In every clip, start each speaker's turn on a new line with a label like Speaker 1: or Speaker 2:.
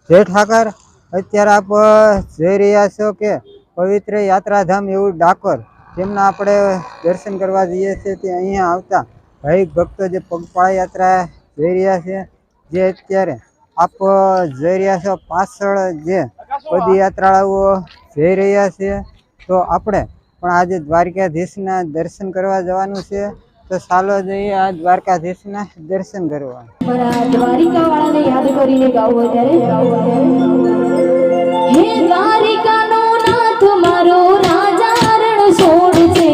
Speaker 1: જય ઠાકર, અત્યારે આપ જોઈ રહ્યા છો કે પવિત્ર યાત્રાધામ એવું ડાકોર, જેમના આપણે દર્શન કરવા જઈએ છીએ તે અહીંયા આવતા ભાઈ ભક્તો જે પગપાળા યાત્રા જઈ રહ્યા છે, જે અત્યારે આપ જોઈ રહ્યા છો પાછળ જે પદયાત્રાળુઓ જઈ રહ્યા છે, તો આપણે પણ આજે દ્વારકાધીશના દર્શન કરવા જવાનું છે. તો ચાલો જઈએ આ દ્વારકાધીશના દર્શન કરવા.
Speaker 2: દ્વારિકા વાળાને યાદ કરીને ગાવું ત્યારે હે દ્વારિકાનો નાથ મારો રાજા રણ છોડ છે,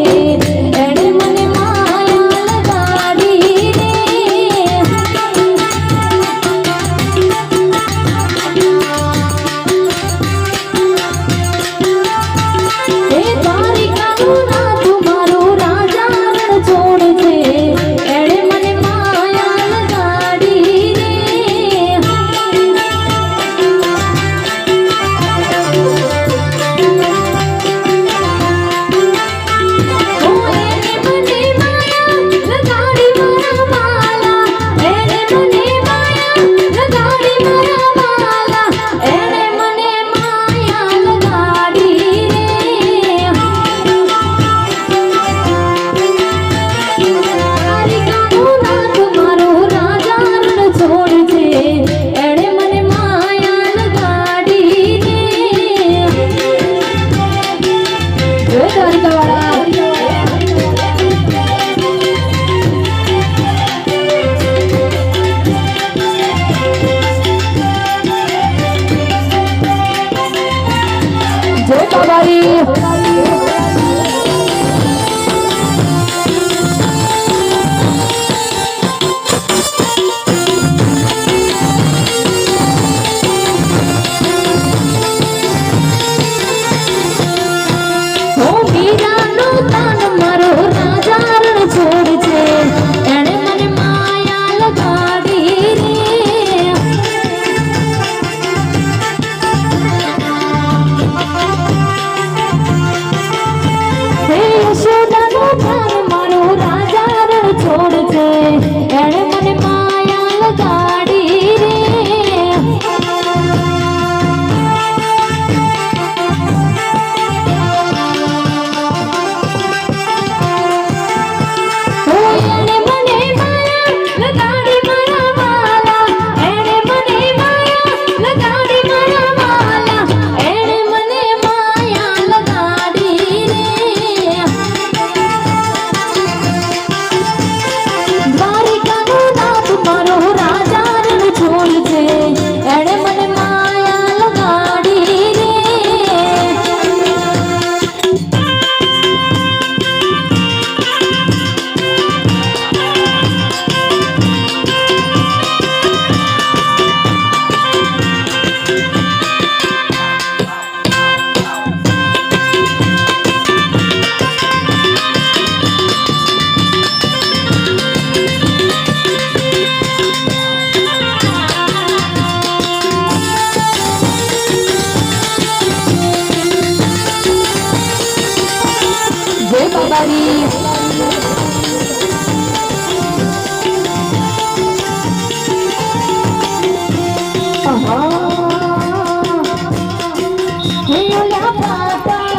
Speaker 2: એણે મને માયા લગાડી રે. હે દ્વારિકાનો નાથ મારો રાજા રણ છોડ છે, એણે મને માયા લગાડી રે. ઓ એને મને માયા લગાડી મારા માલા, એને મને માયા લગાડી મારા માલા, એને મને માયા લગાડી રે. દ્વારિકાનો નાથ મારો રાજા રણ છોડ છે, એણે મને માયા લગાડી રે. જય દ્વારિકાવાળા. જય બાબારી. ઓ મીરાનો તાન મારો રાજા રણ છોડ છે, એણે મને માયા લગાડી રે. હે યશોદાનો તાન મારો રાજા રણ છોડ છે, એણે મને માયા લગાડી રે. ઓ એને મને માયા લગાડી મારા માલા, એને મને માયા લગાડી મારા માલા, એને મને માયા લગાડી રે. દ્વારિકાનો નાથ મારો રાજા રણ છોડ છે, એણે મને માયા લગાડી રે. જય બાબારી. હે ઓલા પાતા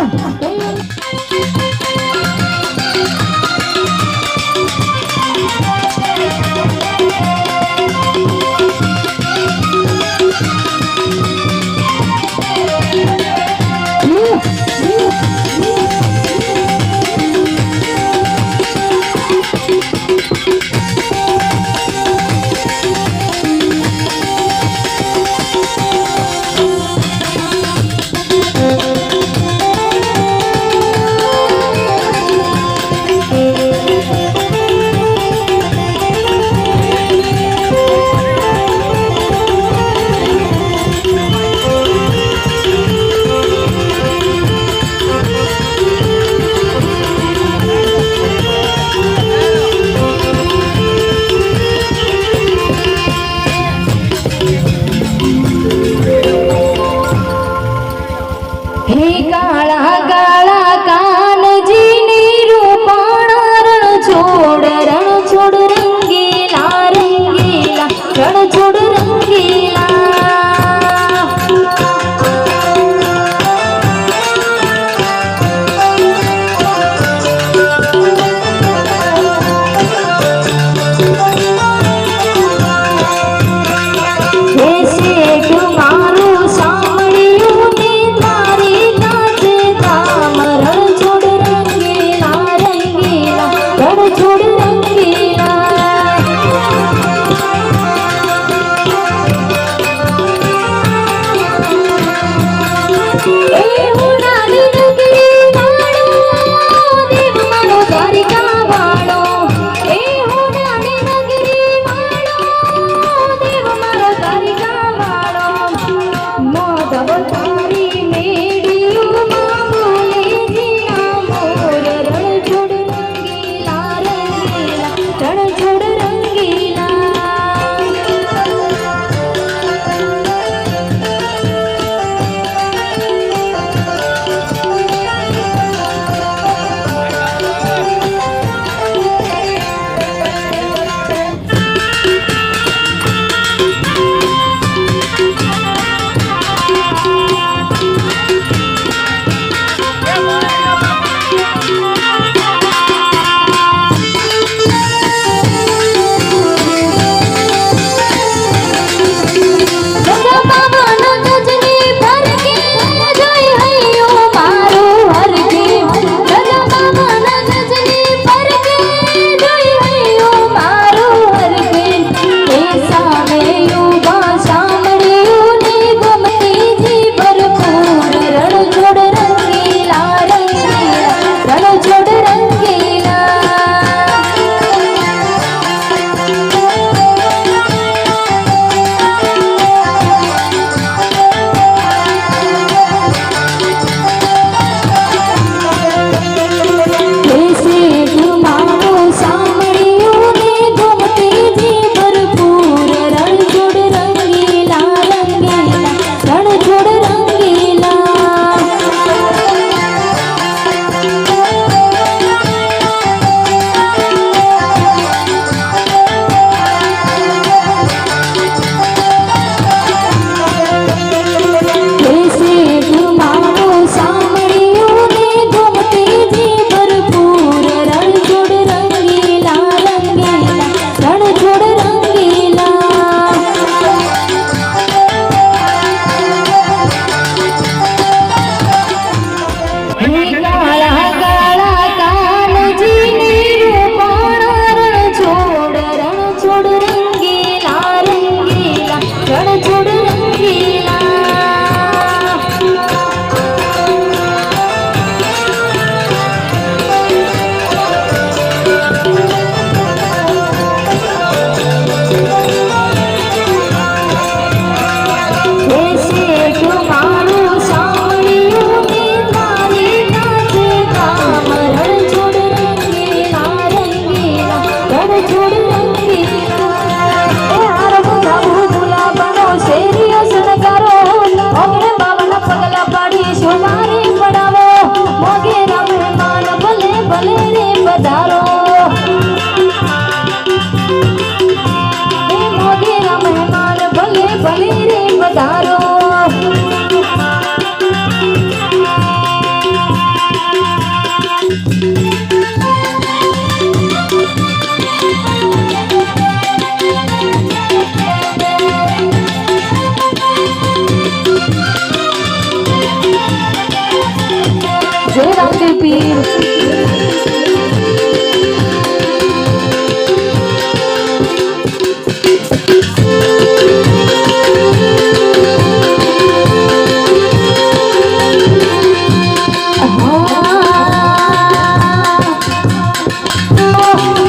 Speaker 2: રણ છોડ રંગીલા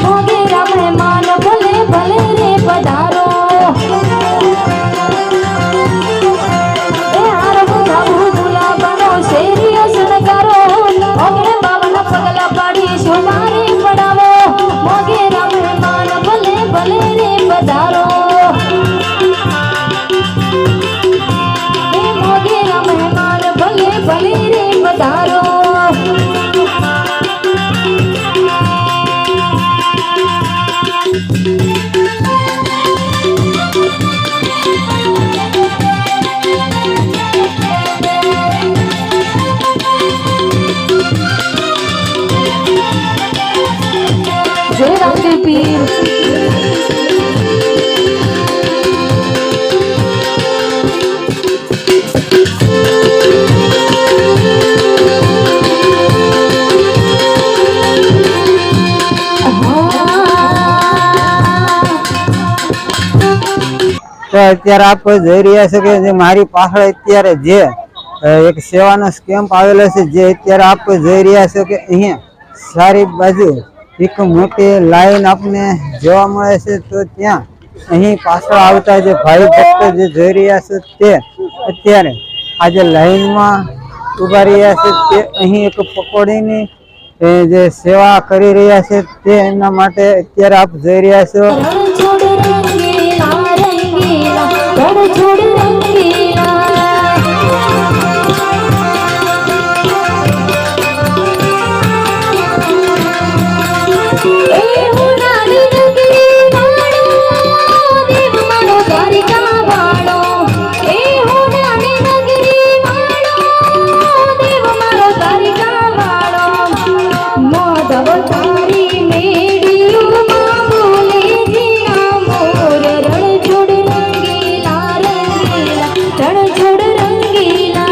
Speaker 2: મોગેરા મહેમાન ભલે ભલે રે પધારો એ હારવું ધાબુ ગુલાબનો શેરીઓ શણગારો ઓગણે બાવન પગલા પાડી શુભારે પડાવો મોગેરા મહેમાન ભલે ભલે રે પધારો એ મોગેરા મહેમાન ભલે ભલે રે પધારો જય રામદેવ પીર
Speaker 1: તો અત્યારે આપ જોઈ રહ્યા છો કે જે મારી પાછળ અત્યારે જે એક સેવાનો કેમ્પ આવેલો છે, જે અત્યારે આપ જોઈ રહ્યા છો કે અહીંયા સારી બાજુ એક મોટી લાઈન આપને જોવા મળે છે. તો ત્યાં અહીં પાછળ આવતા જે ભાઈ ભક્તો જે જોઈ રહ્યા છે તે અત્યારે આજે લાઈનમાં ઉભા રહ્યા છે. તે અહીં એક પકોડીની જે સેવા કરી રહ્યા છે તે એમના માટે અત્યારે આપ જોઈ રહ્યા છો.
Speaker 2: રણછોડ રંગીલા રંગીલા રણછોડ રંગીલા એ હોનાની નગરી વાળો દેવ મારો દ્વારિકા વાળો એ હોનાની નગરી વાળો દેવ મારો દ્વારિકા વાળો માધવ તારી મેડીઓમાં બોલે જીના મોર રણછોડ રંગીલા રંગીલા રણછોડ રંગીલા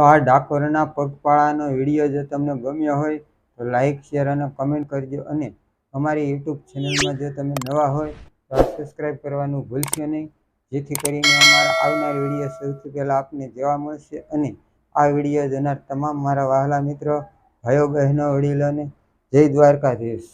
Speaker 1: તો આ ડાકોરના પગપાળાનો વિડીયો જો તમને ગમ્યો હોય તો લાઈક શેર અને કમેન્ટ કરજો અને અમારી યુટ્યુબ ચેનલમાં જો તમે નવા હોય તો સબસ્ક્રાઈબ કરવાનું ભૂલશો નહીં, જેથી કરીને અમારા આવનાર વિડીયો સૌથી પહેલાં આપને જોવા મળશે અને આ વિડીયો જોનાર તમામ મારા વહાલા મિત્રો, ભાઈઓ બહેનો, વડીલોને જય દ્વારકાધીશ.